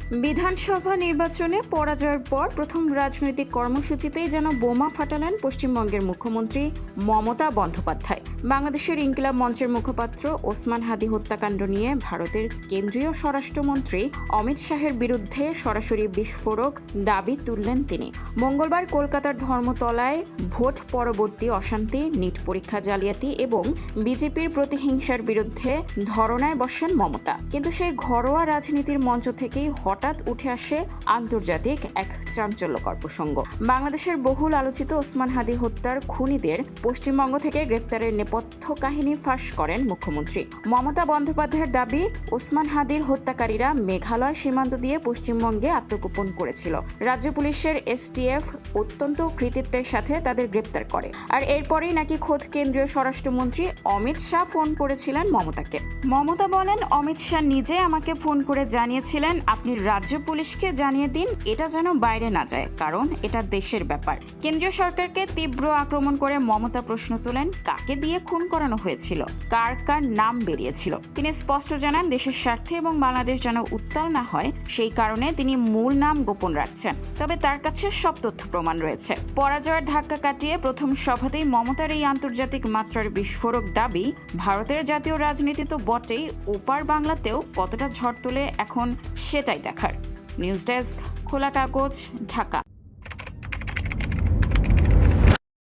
বিধানসভা নির্বাচনে পরাজয়ের পর প্রথম রাজনৈতিক কর্মসূচিতেই যেন বোমা ফাটালেন পশ্চিমবঙ্গের মুখ্যমন্ত্রী মমতা বন্দ্যোপাধ্যায়। বাংলাদেশের ইনকিলাব মঞ্চের মুখপাত্র ওসমান হাদি হত্যাকাণ্ড নিয়ে ভারতের কেন্দ্রীয় স্বরাষ্ট্রমন্ত্রী অমিত শাহের বিরুদ্ধে সরাসরি বিস্ফোরক দাবি তুললেন তিনি। মঙ্গলবার কলকাতার ধর্মতলায় ভোট পরবর্তী অশান্তি, নিট পরীক্ষা জালিয়াতি এবং বিজেপির প্রতিহিংসার বিরুদ্ধে ধরনায় বসেন মমতা। কিন্তু সেই ঘরোয়া রাজনীতির মঞ্চ থেকেই হঠাৎ উঠে আসে আন্তর্জাতিক এক চাঞ্চল্যকর প্রসঙ্গ। বাংলাদেশের বহুল আলোচিত ওসমান হাদি হত্যার খুনিদের পশ্চিমবঙ্গ থেকে গ্রেপ্তারের নেপথ্য কাহিনী ফাঁস করেন মুখ্যমন্ত্রী মমতা বন্দ্যোপাধ্যায়ের দাবি, ওসমান হাদির হত্যাকারীরা মেঘালয় সীমান্ত দিয়ে পশ্চিমবঙ্গে আত্মগোপন করেছিল। রাজ্য পুলিশের এসটিএফ অত্যন্ত কৃতিত্বের সাথে তাদের গ্রেপ্তার করে। আর এরপরেই নাকি খোদ কেন্দ্রীয় স্বরাষ্ট্রমন্ত্রী অমিত শাহ ফোন করেছিলেন মমতাকে। মমতা বলেন, অমিত শাহ নিজে আমাকে ফোন করে জানিয়েছিলেন, আপনি রাজ্য পুলিশকে জানিয়ে দিন, এটা যেন বাইরে না যায়, কারণ এটা দেশের ব্যাপার। কেন্দ্রীয় সরকারকে তীব্র আক্রমণ করে মমতা প্রশ্ন তোলেন, কাকে দিয়ে খুন করানো হয়েছিল, কার কার নাম বেরিয়েছিল। তিনি স্পষ্ট জানান, দেশের স্বার্থে এবং বাংলাদেশ যেন উত্তাল না হয় সেই কারণে তিনি মূল নাম গোপন রাখছেন। তবে তার কাছে সব তথ্য প্রমাণ রয়েছে। পরাজয়ের ধাক্কা কাটিয়ে প্রথম সভাতেই মমতার এই আন্তর্জাতিক মাত্রার বিস্ফোরক দাবি ভারতের জাতীয় রাজনীতি তো বটেই, ওপার বাংলাতেও কতটা ঝড় তোলে এখন সেটাই দেখার। নিউজ ডেস্ক, খোলা কাগজ, ঢাকা।